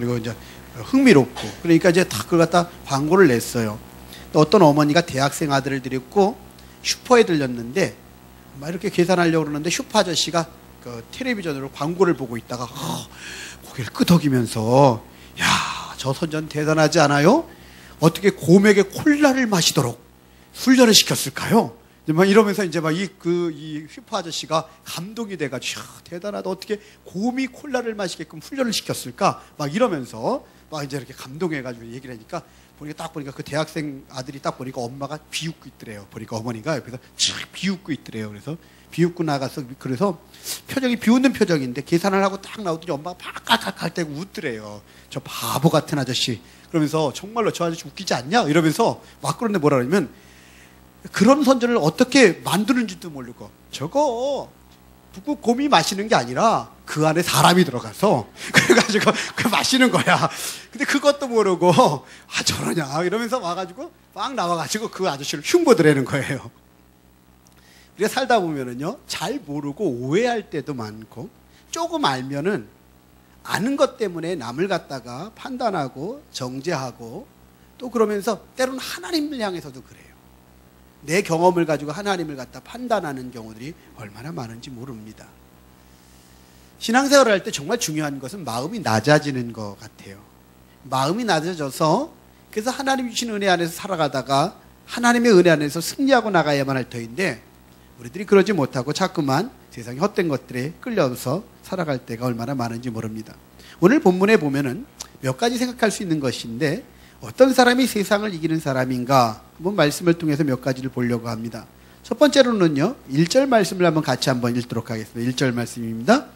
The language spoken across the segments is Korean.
그리고 이제 흥미롭고, 그러니까 이제 다 그걸 갖다 광고를 냈어요. 또 어떤 어머니가 대학생 아들을 데리고 슈퍼에 들렸는데 막 이렇게 계산하려고 그러는데 슈퍼 아저씨가 그 텔레비전으로 광고를 보고 있다가 고개를 끄덕이면서, 야, 저 선전 대단하지 않아요? 어떻게 곰에게 콜라를 마시도록 훈련을 시켰을까요? 막 이러면서 이제 막 이 슈퍼 아저씨가 감동이 돼가지고, 대단하다. 어떻게 곰이 콜라를 마시게끔 훈련을 시켰을까? 막 이러면서 막 이제 이렇게 감동해가지고 얘기를 하니까, 딱 보니까 그 대학생 아들이 딱 보니까 엄마가 비웃고 있더래요. 보니까 어머니가 옆에서 촥 비웃고 있더래요. 그래서 비웃고 나가서, 그래서 표정이 비웃는 표정인데 계산을 하고 딱 나오더니 엄마가 팍팍팍 대고 웃더래요. 저 바보 같은 아저씨. 그러면서 정말로 저 아저씨 웃기지 않냐? 이러면서 막 그러는데 뭐라 그러냐면, 그런 선전을 어떻게 만드는지도 모르고, 저거 곰이 마시는 게 아니라 그 안에 사람이 들어가서 그래가지고 그 마시는 거야. 근데 그것도 모르고 저러냐 이러면서 와가지고 막 나와가지고 그 아저씨를 흉보더라는 거예요. 우리가 살다 보면은요, 잘 모르고 오해할 때도 많고, 조금 알면은 아는 것 때문에 남을 갖다가 판단하고 정죄하고, 또 그러면서 때로는 하나님을 향해서도 그래요. 내 경험을 가지고 하나님을 갖다 판단하는 경우들이 얼마나 많은지 모릅니다. 신앙생활을 할 때 정말 중요한 것은 마음이 낮아지는 것 같아요. 마음이 낮아져서, 그래서 하나님 주신 은혜 안에서 살아가다가 하나님의 은혜 안에서 승리하고 나가야만 할 터인데, 우리들이 그러지 못하고 자꾸만 세상의 헛된 것들에 끌려서 살아갈 때가 얼마나 많은지 모릅니다. 오늘 본문에 보면은 몇 가지 생각할 수 있는 것인데, 어떤 사람이 세상을 이기는 사람인가, 한번 말씀을 통해서 몇 가지를 보려고 합니다. 첫 번째로는요, 1절 말씀을 한번 같이 한번 읽도록 하겠습니다. 1절 말씀입니다.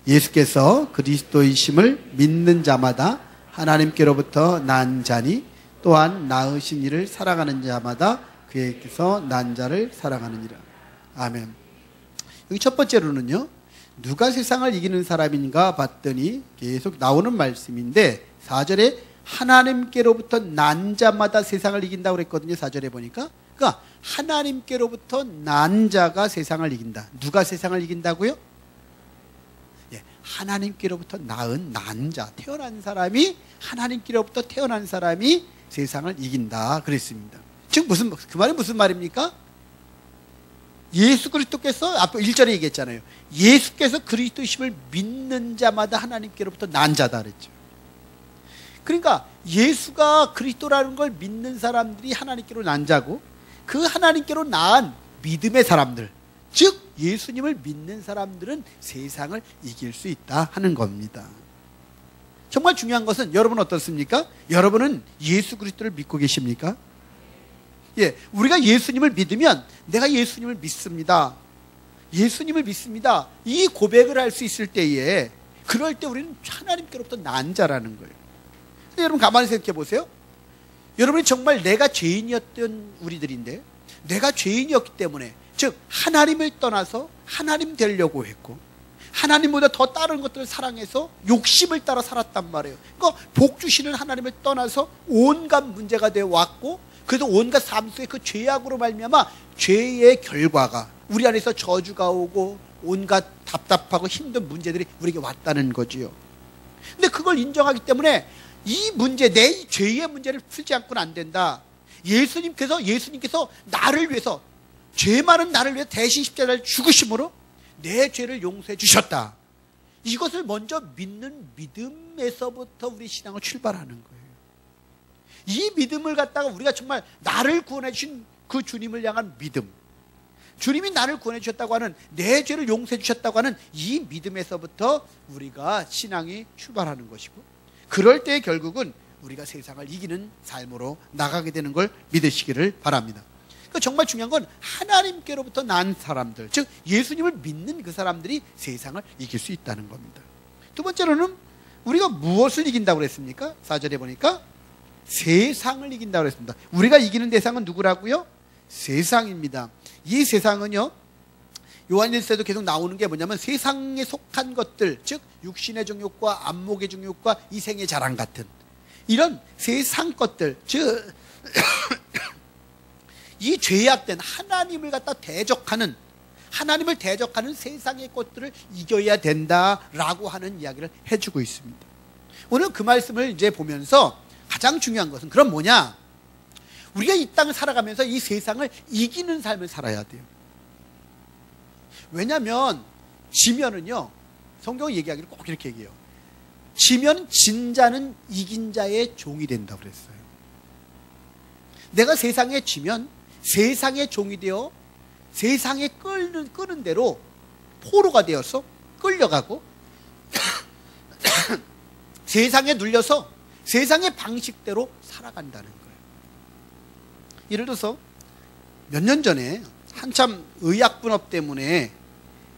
예수께서 그리스도이심을 믿는 자마다 하나님께로부터 난 자니, 또한 낳으신 이를 사랑하는 자마다 그에게서 난 자를 사랑하느니라. 아멘. 여기 첫 번째로는요, 누가 세상을 이기는 사람인가 봤더니 계속 나오는 말씀인데, 4절에 하나님께로부터 난 자마다 세상을 이긴다고 그랬거든요. 4절에 보니까. 그러니까 하나님께로부터 난 자가 세상을 이긴다. 누가 세상을 이긴다고요? 예, 하나님께로부터 낳은 난 자, 태어난 사람이, 하나님께로부터 태어난 사람이 세상을 이긴다 그랬습니다. 즉 그 말이 무슨 말입니까? 예수 그리스도께서 앞에 1절에 얘기했잖아요. 예수께서 그리스도심을 믿는 자마다 하나님께로부터 난 자다 그랬죠. 그러니까 예수가 그리스도라는 걸 믿는 사람들이 하나님께로 난 자고, 그 하나님께로 낳은 믿음의 사람들, 즉 예수님을 믿는 사람들은 세상을 이길 수 있다 하는 겁니다. 정말 중요한 것은, 여러분 어떻습니까? 여러분은 예수 그리스도를 믿고 계십니까? 예, 우리가 예수님을 믿으면, 내가 예수님을 믿습니다, 예수님을 믿습니다, 이 고백을 할 수 있을 때에, 그럴 때 우리는 하나님께로부터 난 자라는 거예요. 여러분 가만히 생각해 보세요. 여러분이 정말 내가 죄인이었던 우리들인데, 내가 죄인이었기 때문에, 즉 하나님을 떠나서 하나님 되려고 했고, 하나님보다 더 다른 것들을 사랑해서 욕심을 따라 살았단 말이에요. 그러니까 복 주시는 하나님을 떠나서 온갖 문제가 되어 왔고, 그래서 온갖 삶 속에 그 죄악으로 말미암아 죄의 결과가 우리 안에서 저주가 오고, 온갖 답답하고 힘든 문제들이 우리에게 왔다는 거지요. 근데 그걸 인정하기 때문에 이 문제, 내 죄의 문제를 풀지 않고는 안 된다. 예수님께서 나를 위해서, 죄 많은 나를 위해 대신 십자가를 죽으심으로 내 죄를 용서해 주셨다. 이것을 먼저 믿는 믿음에서부터 우리 신앙을 출발하는 거예요. 이 믿음을 갖다가 우리가 정말 나를 구원해 주신 그 주님을 향한 믿음, 주님이 나를 구원해 주셨다고 하는, 내 죄를 용서해 주셨다고 하는 이 믿음에서부터 우리가 신앙이 출발하는 것이고, 그럴 때 결국은 우리가 세상을 이기는 삶으로 나가게 되는 걸 믿으시기를 바랍니다. 그러니까 정말 중요한 건 하나님께로부터 난 사람들, 즉 예수님을 믿는 그 사람들이 세상을 이길 수 있다는 겁니다. 두 번째로는 우리가 무엇을 이긴다고 그랬습니까? 4절에 보니까 세상을 이긴다고 그랬습니다. 우리가 이기는 대상은 누구라고요? 세상입니다. 이 세상은요, 요한일서에도 계속 나오는 게 뭐냐면, 세상에 속한 것들, 즉 육신의 정욕과 안목의 정욕과 이생의 자랑 같은 이런 세상 것들, 즉 이 죄악된 하나님을 갖다 대적하는, 하나님을 대적하는 세상의 것들을 이겨야 된다라고 하는 이야기를 해주고 있습니다. 오늘 그 말씀을 이제 보면서 가장 중요한 것은 그럼 뭐냐? 우리가 이 땅을 살아가면서 이 세상을 이기는 삶을 살아야 돼요. 왜냐하면 지면은요, 성경이 얘기하기를 꼭 이렇게 얘기해요. 지면 진 자는 이긴 자의 종이 된다고 그랬어요. 내가 세상에 지면 세상의 종이 되어 세상에 끄는 대로 포로가 되어서 끌려가고 세상에 눌려서 세상의 방식대로 살아간다는 거예요. 예를 들어서 몇 년 전에 한참 의약분업 때문에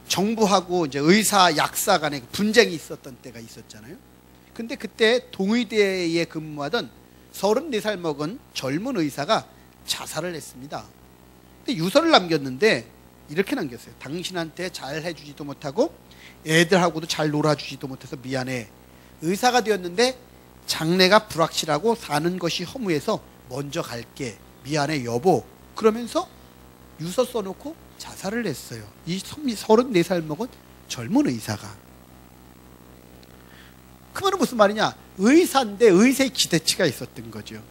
정부하고 이제 의사, 약사 간에 분쟁이 있었던 때가 있었잖아요. 근데 그때 동의대에 근무하던 34살 먹은 젊은 의사가 자살을 했습니다. 근데 유서를 남겼는데 이렇게 남겼어요. 당신한테 잘 해주지도 못하고 애들하고도 잘 놀아주지도 못해서 미안해. 의사가 되었는데 장래가 불확실하고 사는 것이 허무해서 먼저 갈게. 미안해 여보. 그러면서 유서 써놓고 자살을 했어요. 이 34살 먹은 젊은 의사가. 그 말은 무슨 말이냐? 의사인데 의사의 기대치가 있었던 거죠.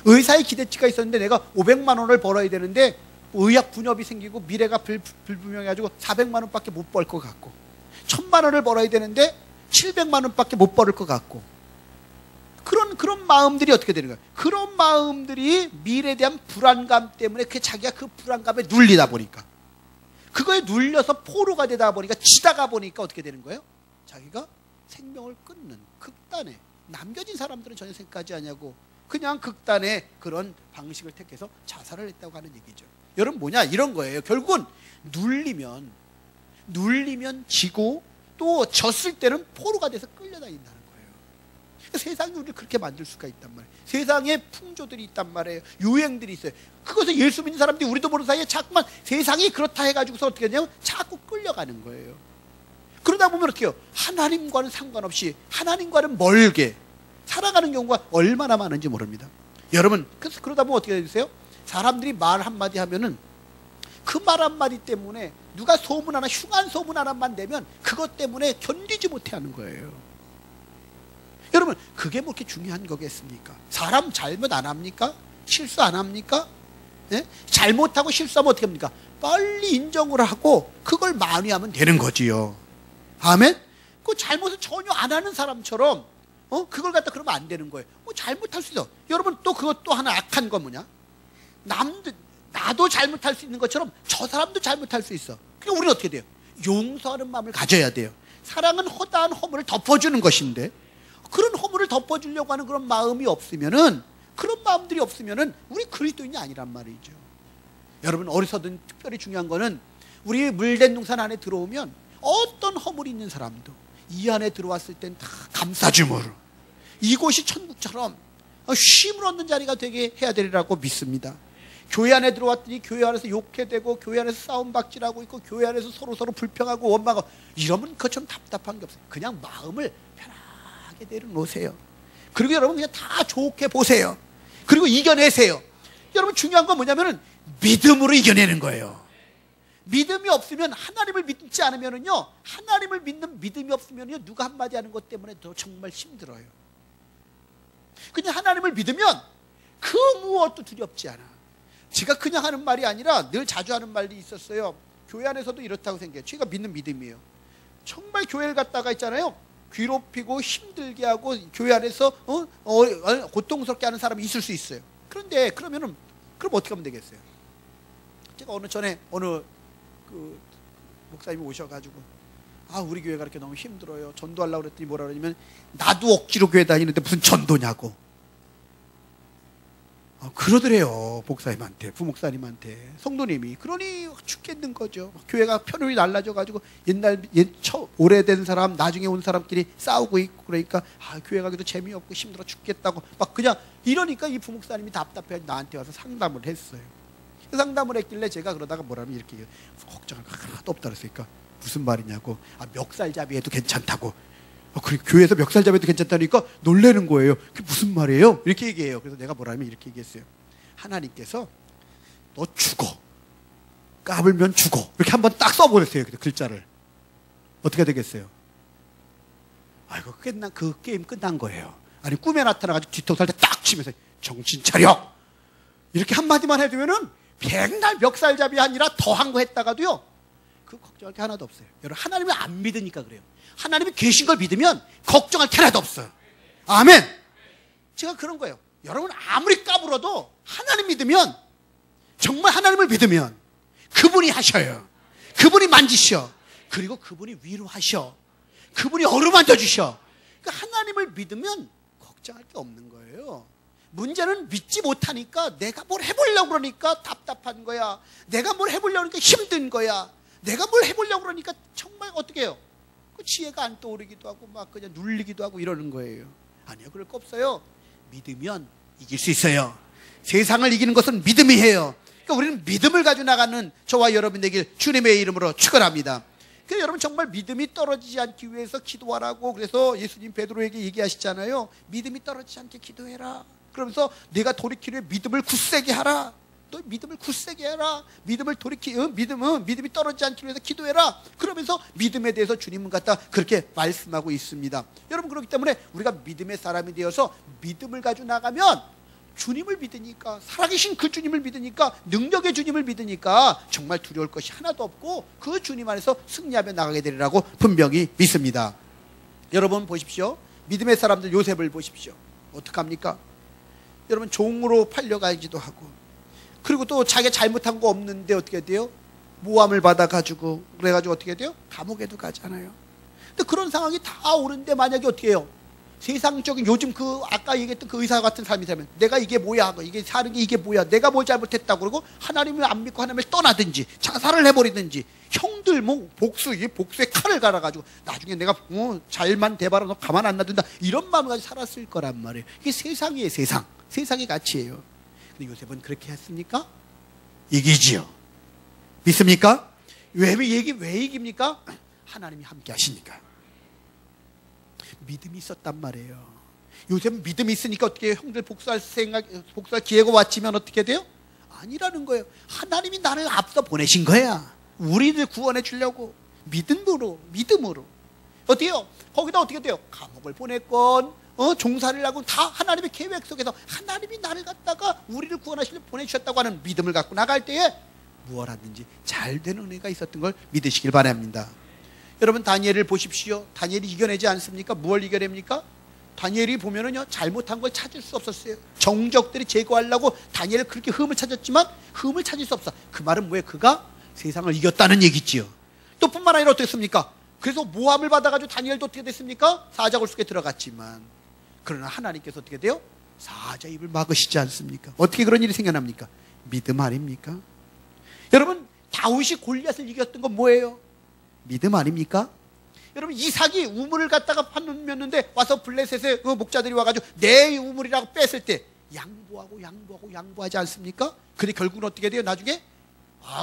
의사의 기대치가 있었는데 내가 500만 원을 벌어야 되는데 의학 분협이 생기고 미래가 불분명해가지고 400만 원밖에 못 벌 것 같고 1000만 원을 벌어야 되는데 700만 원밖에 못 벌을 것 같고 그런 마음들이 어떻게 되는 거예요? 그런 마음들이 미래에 대한 불안감 때문에 자기가 그 불안감에 눌리다 보니까 그거에 눌려서 포로가 되다 보니까 지다가 보니까 어떻게 되는 거예요? 자기가 생명을 끊는 극단에 남겨진 사람들은 전혀 생각하지 않냐고 그냥 극단의 그런 방식을 택해서 자살을 했다고 하는 얘기죠. 여러분 뭐냐 이런 거예요. 결국은 눌리면 지고 또 졌을 때는 포로가 돼서 끌려다닌다는 거예요. 세상이 우리를 그렇게 만들 수가 있단 말이에요. 세상에 풍조들이 있단 말이에요. 유행들이 있어요. 그것을 예수 믿는 사람들이 우리도 모르는 사이에 자꾸만 세상이 그렇다 해가지고서 어떻게 하냐면 자꾸 끌려가는 거예요. 그러다 보면 어떻게 해요? 하나님과는 상관없이 하나님과는 멀게 살아가는 경우가 얼마나 많은지 모릅니다. 여러분 그래서 그러다 보면 어떻게 되세요? 사람들이 말 한마디 하면은 그 말 한마디 때문에 누가 소문 하나 흉한 소문 하나만 내면 그것 때문에 견디지 못해 하는 거예요. 여러분 그게 뭐 그렇게 중요한 거겠습니까? 사람 잘못 안 합니까? 실수 안 합니까? 네? 잘못하고 실수하면 어떻게 합니까? 빨리 인정을 하고 그걸 만회하면 되는 거지요. 아멘? 그 잘못을 전혀 안 하는 사람처럼 그걸 갖다 그러면 안 되는 거예요. 뭐 잘못할 수 있어. 여러분 또 그것도 하나 악한 건 뭐냐? 나도 잘못할 수 있는 것처럼 저 사람도 잘못할 수 있어. 그러니까 우리는 어떻게 돼요? 용서하는 마음을 가져야 돼요. 사랑은 허다한 허물을 덮어주는 것인데 그런 허물을 덮어주려고 하는 그런 마음이 없으면은 그런 마음들이 없으면은 우리 그리스도인이 아니란 말이죠. 여러분 어디서든 특별히 중요한 거는 우리 물된 동산 안에 들어오면 어떤 허물이 있는 사람도 이 안에 들어왔을 땐 다 감사주므로 이곳이 천국처럼 쉼을 얻는 자리가 되게 해야 되리라고 믿습니다. 교회 안에 들어왔더니 교회 안에서 욕해대고 교회 안에서 싸움박질하고 있고 교회 안에서 서로 불평하고 원망하고 이러면 그것처럼 답답한 게 없어요. 그냥 마음을 편하게 내려놓으세요. 그리고 여러분 그냥 다 좋게 보세요. 그리고 이겨내세요. 여러분 중요한 건 뭐냐면은 믿음으로 이겨내는 거예요. 믿음이 없으면 하나님을 믿지 않으면은요 하나님을 믿는 믿음이 없으면요 누가 한마디 하는 것 때문에 더 정말 힘들어요. 그냥 하나님을 믿으면 그 무엇도 두렵지 않아. 제가 그냥 하는 말이 아니라 늘 자주 하는 말이 있었어요. 교회 안에서도 이렇다고 생각해요. 제가 믿는 믿음이에요. 정말 교회를 갔다가 있잖아요. 괴롭히고 힘들게 하고 교회 안에서 고통스럽게 하는 사람이 있을 수 있어요. 그런데 그럼 어떻게 하면 되겠어요? 제가 어느 그 목사님이 오셔가지고 우리 교회가 이렇게 너무 힘들어요. 전도하려고 그랬더니 뭐라 그러냐면 나도 억지로 교회 다니는데 무슨 전도냐고. 그러더래요. 목사님한테, 부목사님한테, 성도님이. 그러니 죽겠는 거죠. 교회가 편율이 날라져가지고 오래된 사람, 나중에 온 사람끼리 싸우고 있고 그러니까 교회 가기도 재미없고 힘들어 죽겠다고 막 그냥 이러니까 이 부목사님이 답답해 나한테 와서 상담을 했어요. 상담을 했길래 제가 그러다가 뭐라면 이렇게 걱정할 거 하나도 없다 그랬으니까 무슨 말이냐고. 멱살잡이 해도 괜찮다고. 그리고 교회에서 멱살잡이 해도 괜찮다니까 놀라는 거예요. 그게 무슨 말이에요? 이렇게 얘기해요. 그래서 내가 뭐라면 이렇게 얘기했어요. 하나님께서 너 죽어. 까불면 죽어. 이렇게 한번 딱 써보냈어요. 글자를. 어떻게 되겠어요? 아이고 그 게임 끝난 거예요. 아니 꿈에 나타나가지고 뒤통수 할 때 딱 치면서 정신 차려 이렇게 한마디만 해두면은 백날 멱살잡이 아니라 더한 거 했다가도요 그 걱정할 게 하나도 없어요. 여러분 하나님을 안 믿으니까 그래요. 하나님이 계신 걸 믿으면 걱정할 게 하나도 없어요. 아멘. 제가 그런 거예요. 여러분 아무리 까불어도 하나님 믿으면, 정말 하나님을 믿으면 그분이 하셔요. 그분이 만지셔. 그리고 그분이 위로하셔. 그분이 어루만져 주셔. 그러니까 하나님을 믿으면 걱정할 게 없는 거예요. 문제는 믿지 못하니까 내가 뭘 해보려고 그러니까 답답한 거야. 내가 뭘 해보려고 그러니까 힘든 거야. 내가 뭘 해보려고 그러니까 정말 어떻게 해요? 그 지혜가 안 떠오르기도 하고 막 그냥 눌리기도 하고 이러는 거예요. 아니요, 그럴 거 없어요. 믿으면 이길 수 있어요. 세상을 이기는 것은 믿음이 해요. 그러니까 우리는 믿음을 가지고 나가는 저와 여러분 되길 주님의 이름으로 축원합니다. 그래서 여러분 정말 믿음이 떨어지지 않기 위해서 기도하라고, 그래서 예수님 베드로에게 얘기하시잖아요. 믿음이 떨어지지 않게 기도해라. 그러면서 내가 돌이키려 믿음을 굳세게 하라. 너 믿음을 굳세게 해라. 믿음이 떨어지지 않기 위해서 기도해라. 그러면서 믿음에 대해서 주님은 갖다 그렇게 말씀하고 있습니다. 여러분 그렇기 때문에 우리가 믿음의 사람이 되어서 믿음을 가지고 나가면 주님을 믿으니까, 살아계신 그 주님을 믿으니까, 능력의 주님을 믿으니까 정말 두려울 것이 하나도 없고 그 주님 안에서 승리하며 나가게 되리라고 분명히 믿습니다. 여러분 보십시오. 믿음의 사람들 요셉을 보십시오. 어떡합니까? 여러분 종으로 팔려가기도 하고, 그리고 또 자기가 잘못한 거 없는데 어떻게 돼요? 모함을 받아가지고, 그래가지고 어떻게 돼요? 감옥에도 가잖아요. 근데 그런 상황이 다 오는데 만약에 어떻게 해요? 세상적인 요즘 그 아까 얘기했던 그 의사 같은 삶이 살면 내가 이게 뭐야, 이게 사는 게 이게 뭐야, 내가 뭘 잘못했다고 그러고 하나님을 안 믿고 하나님을 떠나든지 자살을 해버리든지, 형들 뭐 복수에 칼을 갈아가지고 나중에 내가 잘만 대봐라 너 가만 안 놔둔다 이런 마음을 가지고 살았을 거란 말이에요. 이게 세상이에요. 세상의 가치예요. 근데 요셉은 그렇게 했습니까? 이기지요. 믿습니까? 왜 이깁니까? 하나님이 함께 하시니까. 믿음이 있었단 말이에요. 요셉은 믿음이 있으니까 어떻게 해요? 형들 복수할 기회가 왔지만 어떻게 돼요? 아니라는 거예요. 하나님이 나를 앞서 보내신 거야. 우리를 구원해 주려고. 믿음으로. 어떻게 해요? 거기다 어떻게 돼요? 감옥을 보냈건 종살이를 하고 다 하나님의 계획 속에서 하나님이 나를 갖다가 우리를 구원하시려 보내주셨다고 하는 믿음을 갖고 나갈 때에 무엇 하든지 잘 되는 은혜가 있었던 걸 믿으시길 바랍니다. 여러분 다니엘을 보십시오. 다니엘이 이겨내지 않습니까? 무엇을 이겨냅니까? 다니엘이 보면은요 잘못한 걸 찾을 수 없었어요. 정적들이 제거하려고 다니엘을 그렇게 흠을 찾았지만 흠을 찾을 수 없어. 그 말은 뭐예요? 그가 세상을 이겼다는 얘기지요. 또 뿐만 아니라 어떻습니까? 그래서 모함을 받아가지고 다니엘도 어떻게 됐습니까? 사자굴 속에 들어갔지만, 그러나 하나님께서 어떻게 돼요? 사자 입을 막으시지 않습니까? 어떻게 그런 일이 생겨납니까? 믿음 아닙니까? 여러분 다윗이 골리앗을 이겼던 건 뭐예요? 믿음 아닙니까? 여러분 이삭이 우물을 갖다가 파놓으면는데 와서 블레셋의 그 목자들이 와가지고 내 우물이라고 뺐을 때 양보하지 않습니까? 근데 결국은 어떻게 돼요? 나중에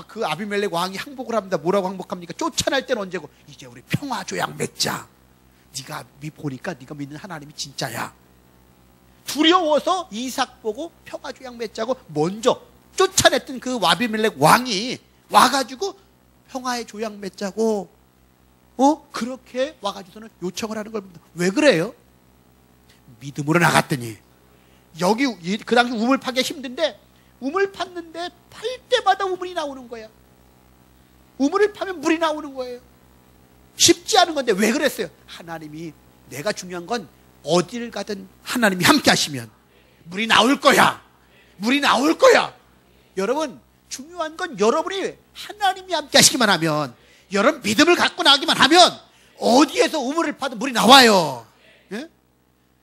그 아비멜렉 왕이 항복을 합니다. 뭐라고 항복합니까? 쫓아날 때는 언제고? 이제 우리 평화 조약 맺자. 네가 보니까 네가 믿는 하나님이 진짜야. 두려워서 이삭 보고 평화 조약 맺자고 먼저 쫓아냈던 그 아비멜렉 왕이 와가지고 평화의 조약 맺자고 그렇게 와가지고서는 요청을 하는 걸 봅니다. 왜 그래요? 믿음으로 나갔더니 여기 그 당시 우물 파기가 힘든데 우물 팠는데 팔 때마다 우물이 나오는 거야. 우물을 파면 물이 나오는 거예요. 쉽지 않은 건데 왜 그랬어요? 하나님이, 내가 중요한 건 어디를 가든 하나님이 함께 하시면 물이 나올 거야. 여러분 중요한 건 여러분이 하나님이 함께 하시기만 하면, 여러분 믿음을 갖고 나가기만 하면 어디에서 우물을 파든 물이 나와요. 예?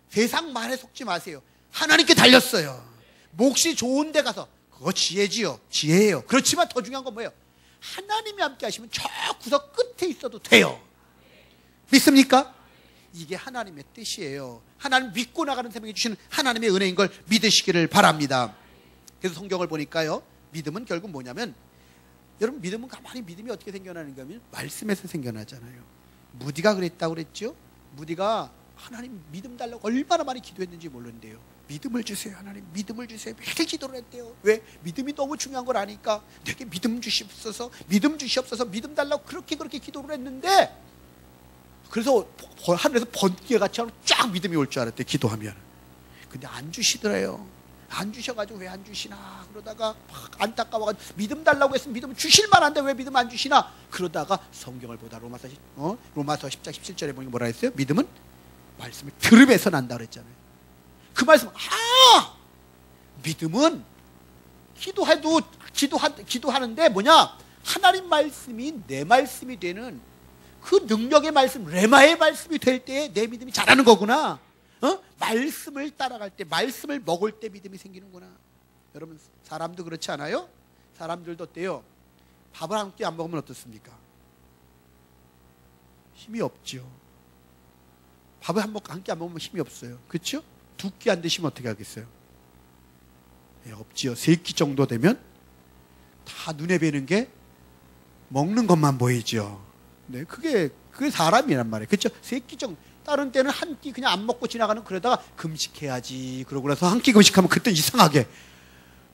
세상 말에 속지 마세요. 하나님께 달렸어요. 몫이 좋은 데 가서, 그거 지혜예요. 그렇지만 더 중요한 건 뭐예요? 하나님이 함께 하시면 저 구석 끝에 있어도 돼요. 믿습니까? 이게 하나님의 뜻이에요. 하나님 믿고 나가는 생명이 주시는 하나님의 은혜인 걸 믿으시기를 바랍니다. 그래서 성경을 보니까요, 믿음은 결국 뭐냐면, 여러분 믿음은 가만히 믿음이 어떻게 생겨나는가 하면 말씀에서 생겨나잖아요. 무디가 그랬다고 그랬죠? 무디가 하나님 믿음 달라고 얼마나 많이 기도했는지 모르는데요. 믿음을 주세요. 하나님 믿음을 주세요. 매일 기도를 했대요. 왜? 믿음이 너무 중요한 걸 아니까 내게 믿음 주시옵소서, 믿음 달라고 그렇게 기도를 했는데 그래서 하늘에서 번개같이 쫙 믿음이 올 줄 알았대, 기도하면. 근데 안 주시더래요. 안 주셔가지고 왜 안 주시나 그러다가 막 안타까워가지고 믿음 달라고 했으면 믿음 주실 만한데 왜 믿음 안 주시나 그러다가 성경을 보다 로마서 10장 17절에 보니까 뭐라 했어요? 믿음은 말씀을 들음에서 난다 그랬잖아요. 그 말씀, 믿음은 기도하는데 뭐냐, 하나님 말씀이 내 말씀이 되는 그 능력의 말씀, 레마의 말씀이 될 때 내 믿음이 자라는 거구나. 말씀을 따라갈 때, 말씀을 먹을 때 믿음이 생기는구나. 여러분, 사람도 그렇지 않아요? 사람들도 어때요? 밥을 한 끼 안 먹으면 어떻습니까? 힘이 없죠. 밥을 한 끼 안 먹으면 힘이 없어요. 그렇죠? 두 끼 안 드시면 어떻게 하겠어요? 없지요. 세 끼 정도 되면 다 눈에 뵈는 게 먹는 것만 보이죠. 네, 그게 사람이란 말이에요. 그렇죠? 세 끼 정도. 다른 때는 한 끼 그냥 안 먹고 지나가는, 그러다가 금식해야지 그러고 나서 한 끼 금식하면 그때 이상하게,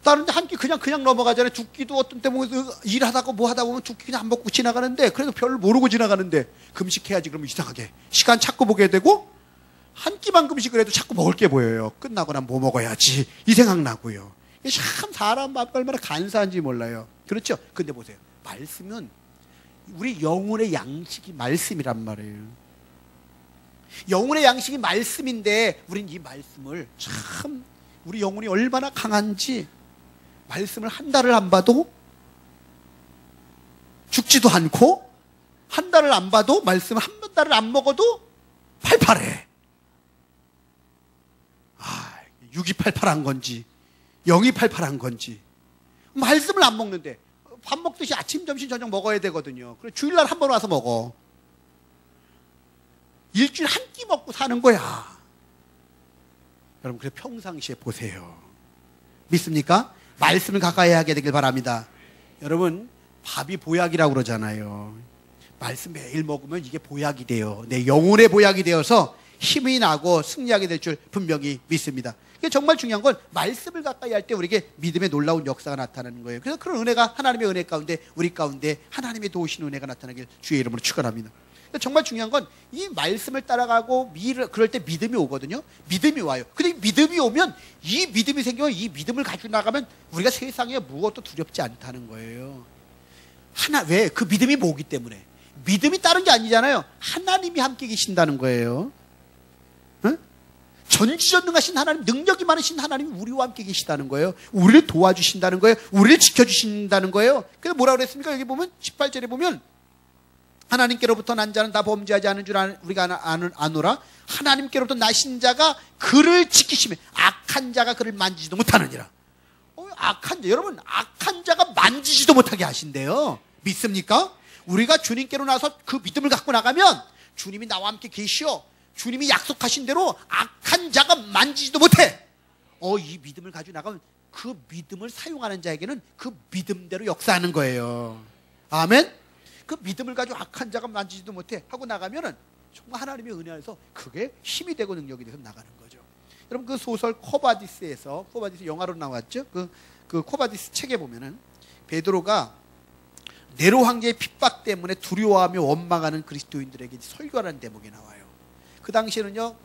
다른 데 한 끼 그냥 넘어가잖아요. 두 끼도 어떤 때 보면 일하다가 뭐 하다 보면 두 끼 그냥 안 먹고 지나가는데, 그래도 별로 모르고 지나가는데 금식해야지 그러면 이상하게 시간 찾고 보게 되고, 한 끼만 금식을 해도 자꾸 먹을 게 보여요. 끝나고 난 뭐 먹어야지 이 생각나고요. 참 사람 마음이 얼마나 간사한지 몰라요. 그렇죠? 근데 보세요, 말씀은 우리 영혼의 양식이 말씀이란 말이에요. 영혼의 양식이 말씀인데 우린 이 말씀을, 참 우리 영혼이 얼마나 강한지, 말씀을 한 달을 안 봐도 죽지도 않고, 한 달을 안 봐도, 말씀을 한 달을 안 먹어도 팔팔해. 6이 팔팔한 건지 0이 팔팔한 건지, 말씀을 안 먹는데, 밥 먹듯이 아침 점심 저녁 먹어야 되거든요. 그래 주일날 한 번 와서 먹어. 일주일에 한 끼 먹고 사는 거야. 여러분, 그래서 평상시에 보세요. 믿습니까? 말씀을 가까이 하게 되길 바랍니다. 여러분, 밥이 보약이라고 그러잖아요. 말씀 매일 먹으면 이게 보약이 돼요. 내 영혼의 보약이 되어서 힘이 나고 승리하게 될 줄 분명히 믿습니다. 이게 정말 중요한 건, 말씀을 가까이 할 때 우리에게 믿음의 놀라운 역사가 나타나는 거예요. 그래서 그런 은혜가, 하나님의 은혜 가운데, 우리 가운데 하나님의 도우시는 은혜가 나타나길 주의 이름으로 축원합니다. 정말 중요한 건, 이 말씀을 따라가고 그럴 때 믿음이 오거든요. 믿음이 와요. 근데 믿음이 오면, 이 믿음이 생기면, 이 믿음을 가지고 나가면 우리가 세상에 무엇도 두렵지 않다는 거예요. 왜? 그 믿음이 뭐기 때문에. 믿음이 다른 게 아니잖아요. 하나님이 함께 계신다는 거예요. 응? 전지전능하신 하나님, 능력이 많으신 하나님이 우리와 함께 계시다는 거예요. 우리를 도와주신다는 거예요. 우리를 지켜주신다는 거예요. 그래서 뭐라고 그랬습니까? 여기 보면 18절에 보면, 하나님께로부터 난 자는 다 범죄하지 않은 줄 우리가 아노라. 하나님께로부터 나신 자가 그를 지키시며 악한 자가 그를 만지지도 못하느니라. 악한 자, 여러분, 악한 자가 만지지도 못하게 하신대요. 믿습니까? 우리가 주님께로 나서 그 믿음을 갖고 나가면, 주님이 나와 함께 계시오, 주님이 약속하신 대로 악한 자가 만지지도 못해. 이 믿음을 가지고 나가면 그 믿음을 사용하는 자에게는 그 믿음대로 역사하는 거예요. 아멘. 그 믿음을 가지고 악한 자가 만지지도 못해 하고 나가면은 정말 하나님의 은혜 안에서 그게 힘이 되고 능력이 돼서 나가는 거죠. 여러분, 그 소설 코바디스 영화로 나왔죠. 그 코바디스 책에 보면은 베드로가 네로 황제의 핍박 때문에 두려워하며 원망하는 그리스도인들에게 설교하는 대목이 나와요. 그 당시에는요,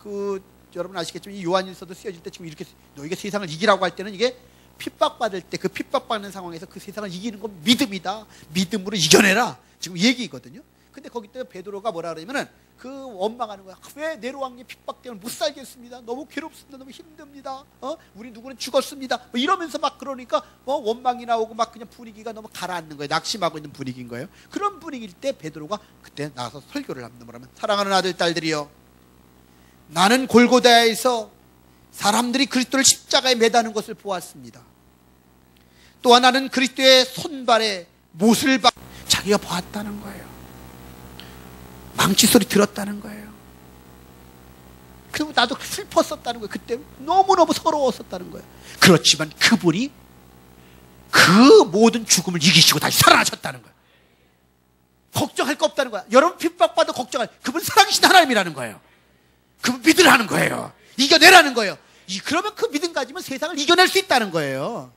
여러분 아시겠지만 이 요한일서도 쓰여질 때 지금 이렇게 너희가 세상을 이기라고 할 때는 이게 핍박받을 때, 그 핍박받는 상황에서 그 세상을 이기는 건 믿음이다. 믿음으로 이겨내라. 지금 얘기거든요. 근데 거기 때 베드로가 뭐라 그러냐면은, 그 원망하는 거야. 왜 네로 왕의 핍박 때문에 못 살겠습니다. 너무 괴롭습니다. 너무 힘듭니다. 우리 누구는 죽었습니다. 뭐 이러면서 막 그러니까 원망이 나오고 막 그냥 분위기가 너무 가라앉는 거예요. 낙심하고 있는 분위기인 거예요. 그런 분위기일 때 베드로가 그때 나와서 설교를 합니다. 뭐라면, 사랑하는 아들 딸들이여, 나는 골고다에서 사람들이 그리스도를 십자가에 매다는 것을 보았습니다. 또한 나는 그리스도의 손발에 못을 자기가 보았다는 거예요. 망치 소리 들었다는 거예요. 그리고 나도 슬펐었다는 거예요. 그때 너무너무 서러웠었다는 거예요. 그렇지만 그분이 그 모든 죽음을 이기시고 다시 살아나셨다는 거예요. 걱정할 거 없다는 거야. 여러분 핍박받아 걱정할, 그분 살아계신 하나님이라는 거예요. 그분 믿으라는 거예요. 이겨내라는 거예요. 그러면 그 믿음 가지면 세상을 이겨낼 수 있다는 거예요.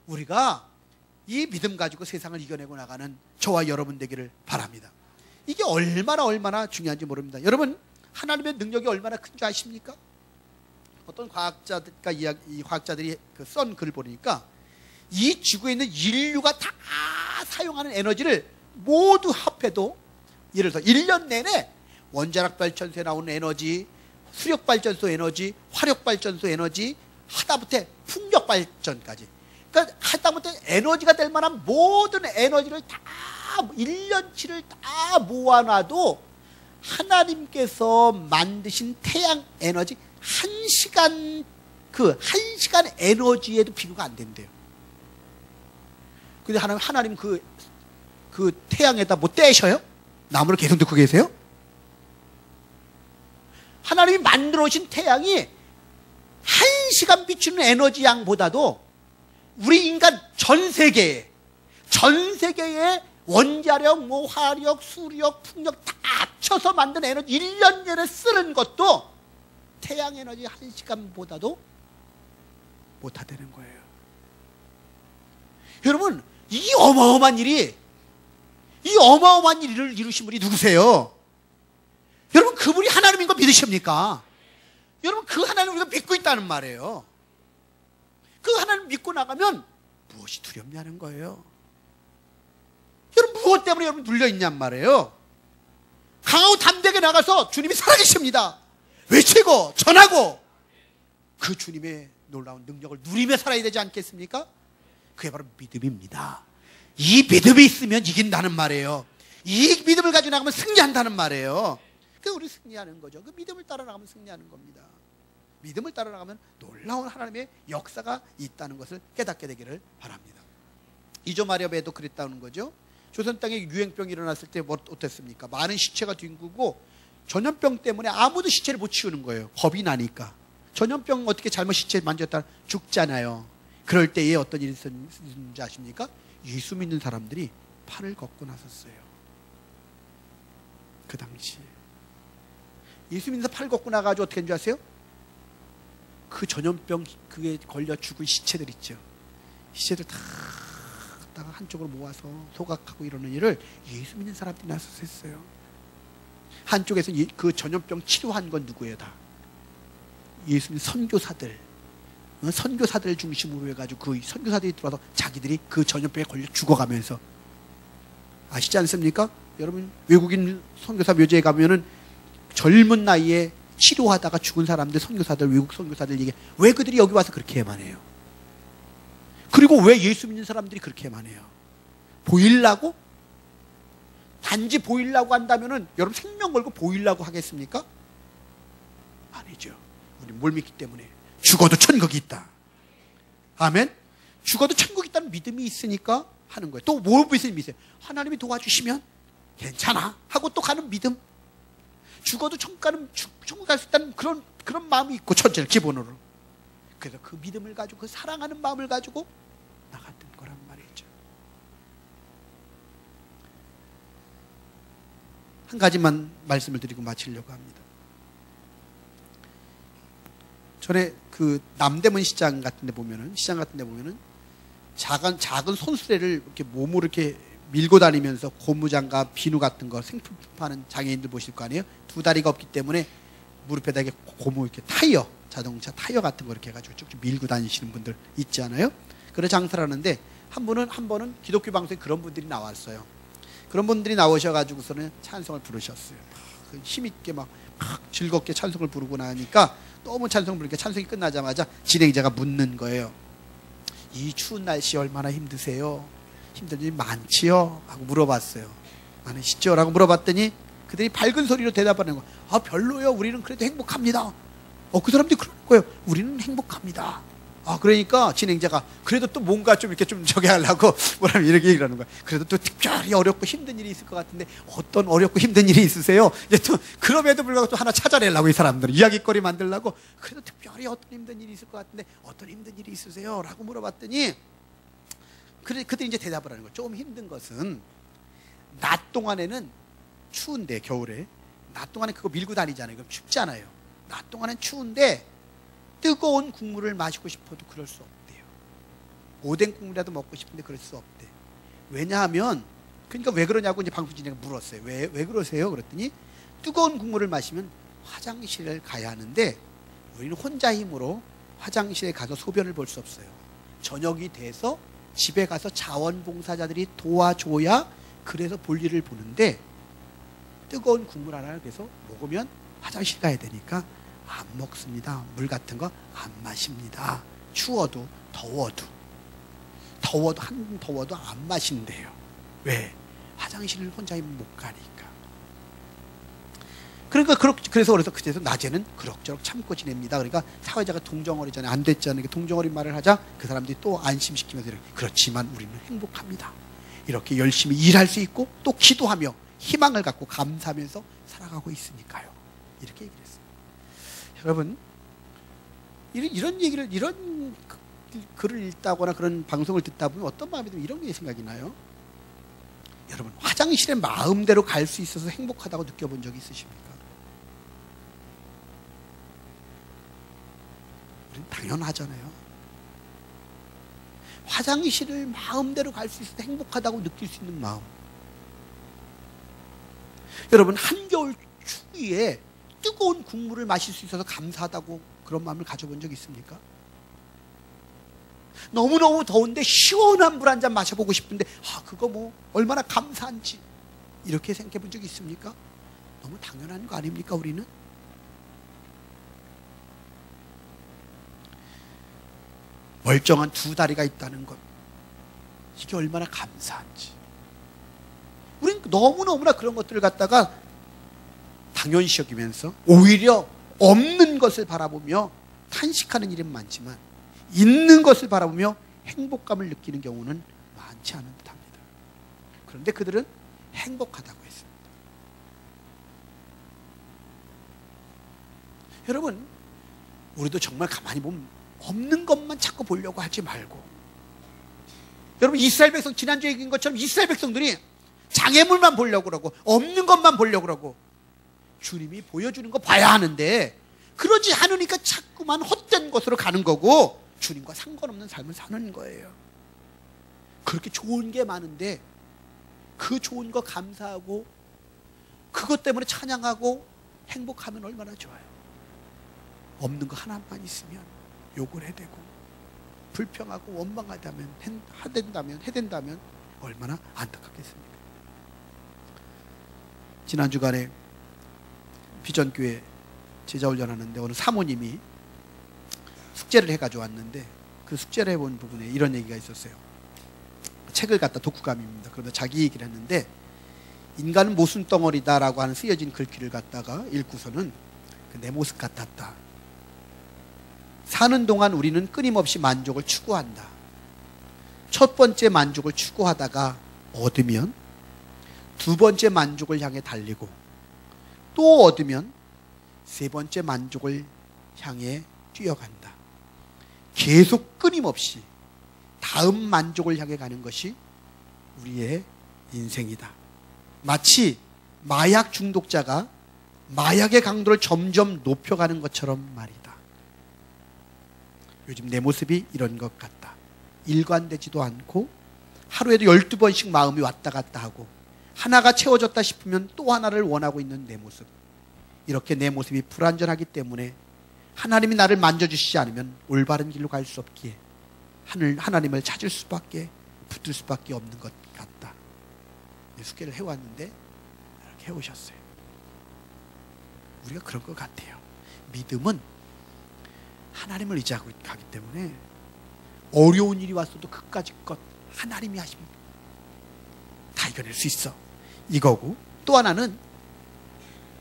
우리가 이 믿음 가지고 세상을 이겨내고 나가는 저와 여러분 되기를 바랍니다. 이게 얼마나 중요한지 모릅니다. 여러분, 하나님의 능력이 얼마나 큰 줄 아십니까? 어떤 과학자들이 썬 글을 보니까 이 지구에 있는 인류가 다 사용하는 에너지를 모두 합해도, 예를 들어 1년 내내 원자력 발전소에 나오는 에너지, 수력 발전소 에너지, 화력 발전소 에너지, 하다못해 풍력 발전까지, 그러니까 하다못해 에너지가 될 만한 모든 에너지를 다 1년치를 다 모아놔도 하나님께서 만드신 태양 에너지 1시간, 그 1시간 에너지에도 비교가 안 된대요. 근데 하나님 그 태양에다 뭐 떼셔요? 나무를 계속 듣고 계세요? 하나님이 만들어 오신 태양이 1시간 비추는 에너지 양보다도 우리 인간 전 세계에 원자력, 뭐 화력, 수력, 풍력 다 합쳐서 만든 에너지 1년 내내 쓰는 것도 태양 에너지 1시간보다도 못하다는 거예요. 여러분, 이 어마어마한 일을 이루신 분이 누구세요? 여러분, 그분이 하나님인 거 믿으십니까? 여러분, 그 하나님을 우리가 믿고 있다는 말이에요. 그 하나님 믿고 나가면 무엇이 두렵냐는 거예요. 여러분, 무엇 때문에 여러분 눌려있냔 말이에요. 강하고 담대하게 나가서 주님이 살아계십니다 외치고 전하고 그 주님의 놀라운 능력을 누리며 살아야 되지 않겠습니까? 그게 바로 믿음입니다. 이 믿음이 있으면 이긴다는 말이에요. 이 믿음을 가지고 나가면 승리한다는 말이에요. 그래서 우리 승리하는 거죠. 그 믿음을 따라 나가면 승리하는 겁니다. 믿음을 따라 나가면 놀라운 하나님의 역사가 있다는 것을 깨닫게 되기를 바랍니다. 이조마렵에도 그랬다는 거죠. 조선 땅에 유행병이 일어났을 때 어땠습니까? 많은 시체가 뒹구고 전염병 때문에 아무도 시체를 못 치우는 거예요. 겁이 나니까. 전염병 어떻게 잘못 시체 만졌다 죽잖아요. 그럴 때에 어떤 일이 있었는지 아십니까? 예수 믿는 사람들이 팔을 걷고 나섰어요. 그 당시에 예수 믿는 사람 팔 걷고 나가지고 어떻게 했는지 아세요? 그 전염병 그게 걸려 죽은 시체들 있죠. 시체들 다 갖다가 한쪽으로 모아서 소각하고 이러는 일을 예수 믿는 사람들이 나서서 했어요. 한쪽에서 그 전염병 치료한 건 누구예요? 다 예수 믿는 선교사들 중심으로 해가지고 그 선교사들이 들어와서 자기들이 그 전염병에 걸려 죽어가면서, 아시지 않습니까? 여러분, 외국인 선교사 묘지에 가면은 젊은 나이에 치료하다가 죽은 사람들, 선교사들, 외국 선교사들 얘기, 왜 그들이 여기 와서 그렇게만 해요? 그리고 왜 예수 믿는 사람들이 그렇게만 해요? 보이려고? 단지 보이려고 한다면은 여러분 생명 걸고 보이려고 하겠습니까? 아니죠. 우리 뭘 믿기 때문에 죽어도 천국이 있다. 아멘. 죽어도 천국이 있다는 믿음이 있으니까 하는 거예요. 또 뭘 믿으세요? 하나님이 도와주시면 괜찮아 하고 또 가는 믿음. 죽어도 천국 갈 수 있다는 그런 마음이 있고, 첫째 기본으로. 그래서 그 믿음을 가지고, 그 사랑하는 마음을 가지고 나갔던 거란 말이죠. 한 가지만 말씀을 드리고 마치려고 합니다. 전에 그 남대문 시장 같은 데 보면은 작은 손수레를 이렇게 몸으로 이렇게 밀고 다니면서 고무장갑, 비누 같은 거 생필품 파는 장애인들 보실 거 아니에요? 두 다리가 없기 때문에 무릎에다 이렇게 고무 이렇게 타이어, 자동차 타이어 같은 거 이렇게 해가지고 쭉쭉 밀고 다니시는 분들 있지 않아요? 그런 장사를 하는데 한 번은 기독교 방송에 그런 분들이 나왔어요. 그런 분들이 나오셔가지고서는 찬송을 부르셨어요. 힘있게 막 즐겁게 찬송을 부르고 나니까 너무 찬송을 부르니까 찬송이 끝나자마자 진행자가 묻는 거예요. 이 추운 날씨 얼마나 힘드세요? 힘든 일이 많지요? 하고 물어봤어요. 많으시죠? 라고 물어봤더니 그들이 밝은 소리로 대답하는 거예요. 아, 별로요. 우리는 그래도 행복합니다. 그 사람들이 그러는 거예요. 우리는 행복합니다. 그러니까 진행자가 그래도 또 뭔가 좀 이렇게 좀 저기 하려고 뭐라면 이렇게 얘기를 하는 거예요. 그래도 또 특별히 어렵고 힘든 일이 있을 것 같은데 어떤 어렵고 힘든 일이 있으세요? 이제 또 그럼에도 불구하고 또 하나 찾아내려고 이 사람들은 이야기거리 만들려고 그래도 특별히 어떤 힘든 일이 있을 것 같은데 어떤 힘든 일이 있으세요? 라고 물어봤더니 그들이 이제 대답을 하는 거예요. 조금 힘든 것은 낮 동안에는 추운데 겨울에 낮 동안에 그거 밀고 다니잖아요. 그럼 춥잖아요. 낮 동안엔 추운데 뜨거운 국물을 마시고 싶어도 그럴 수 없대요. 오뎅 국물이라도 먹고 싶은데 그럴 수 없대. 왜냐하면 그러니까 왜 그러냐고 이제 방송진에가 물었어요. 왜 그러세요? 그랬더니 뜨거운 국물을 마시면 화장실을 가야 하는데 우리는 혼자 힘으로 화장실에 가서 소변을 볼 수 없어요. 저녁이 돼서 집에 가서 자원봉사자들이 도와줘야 그래서 볼일을 보는데 뜨거운 국물 하나를 그래서 먹으면 화장실 가야 되니까 안 먹습니다. 물 같은 거 안 마십니다. 추워도 더워도 더워도 안 마신대요. 왜? 화장실을 혼자 못 가니까. 그러니까 그래서 낮에는 그럭저럭 참고 지냅니다. 그러니까 사회자가 동정어리잖아요. 안 됐잖아요. 동정어리 말을 하자 그 사람들이 또 안심시키면서 이렇게, 그렇지만 우리는 행복합니다. 이렇게 열심히 일할 수 있고 또 기도하며 희망을 갖고 감사하면서 살아가고 있으니까요. 이렇게 얘기를 했어요. 여러분, 이런 얘기를, 이런 글을 읽다거나 그런 방송을 듣다 보면 어떤 마음이 들면 이런 게 생각이 나요. 여러분, 화장실에 마음대로 갈 수 있어서 행복하다고 느껴본 적이 있으십니까? 우리는 당연하잖아요. 화장실을 마음대로 갈 수 있어서 행복하다고 느낄 수 있는 마음. 여러분, 한겨울 추위에 뜨거운 국물을 마실 수 있어서 감사하다고 그런 마음을 가져본 적 있습니까? 너무너무 더운데 시원한 물 한 잔 마셔보고 싶은데 그거 뭐 얼마나 감사한지 이렇게 생각해 본 적이 있습니까? 너무 당연한 거 아닙니까 우리는? 멀쩡한 두 다리가 있다는 것, 이게 얼마나 감사한지. 우리는 너무너무나 그런 것들을 갖다가 당연시 여기면서 오히려 없는 것을 바라보며 탄식하는 일은 많지만 있는 것을 바라보며 행복감을 느끼는 경우는 많지 않은 듯합니다. 그런데 그들은 행복하다고 했습니다. 여러분, 우리도 정말 가만히 보면 없는 것만 자꾸 보려고 하지 말고, 여러분, 이스라엘 백성, 지난주에 얘기한 것처럼 이스라엘 백성들이 장애물만 보려고 그러고 없는 것만 보려고 그러고 주님이 보여주는 거 봐야 하는데 그러지 않으니까 자꾸만 헛된 것으로 가는 거고 주님과 상관없는 삶을 사는 거예요. 그렇게 좋은 게 많은데 그 좋은 거 감사하고 그것 때문에 찬양하고 행복하면 얼마나 좋아요. 없는 거 하나만 있으면 욕을 해대고 불평하고 원망하다면 해댄다면 얼마나 안타깝겠습니까? 지난 주간에 비전교회 제자훈련하는데 어느 사모님이 숙제를 해가지고 왔는데 그 숙제를 해본 부분에 이런 얘기가 있었어요. 책을 갖다 독후감입니다. 그러다 자기 얘기를 했는데 인간은 모순덩어리다라고 하는 쓰여진 글귀를 갖다가 읽고서는 내 모습 같았다. 사는 동안 우리는 끊임없이 만족을 추구한다. 첫 번째 만족을 추구하다가 얻으면 두 번째 만족을 향해 달리고 또 얻으면 세 번째 만족을 향해 뛰어간다. 계속 끊임없이 다음 만족을 향해 가는 것이 우리의 인생이다. 마치 마약 중독자가 마약의 강도를 점점 높여가는 것처럼 말이다. 요즘 내 모습이 이런 것 같다. 일관되지도 않고 하루에도 12번씩 마음이 왔다 갔다 하고 하나가 채워졌다 싶으면 또 하나를 원하고 있는 내 모습. 이렇게 내 모습이 불완전하기 때문에 하나님이 나를 만져주시지 않으면 올바른 길로 갈 수 없기에 하나님을 찾을 수밖에 붙들 수밖에 없는 것 같다. 숙제를 해왔는데 이렇게 해오셨어요. 우리가 그런 것 같아요. 믿음은 하나님을 의지하고 가기 때문에 어려운 일이 왔어도 그까짓 것 하나님이 하십니다. 다 이겨낼 수 있어. 이거고 또 하나는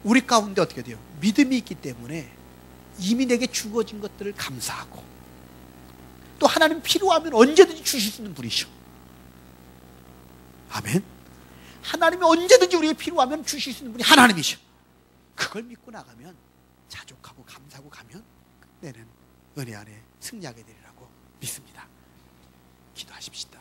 우리 가운데 어떻게 돼요? 믿음이 있기 때문에 이미 내게 주어진 것들을 감사하고 또 하나님 필요하면 언제든지 주실 수 있는 분이셔. 아멘. 하나님이 언제든지 우리에게 필요하면 주실 수 있는 분이 하나님이셔. 그걸 믿고 나가면 자족하고 감사하고 가면 내는 은혜 안에 승리하게 되리라고 믿습니다. 기도하십시다.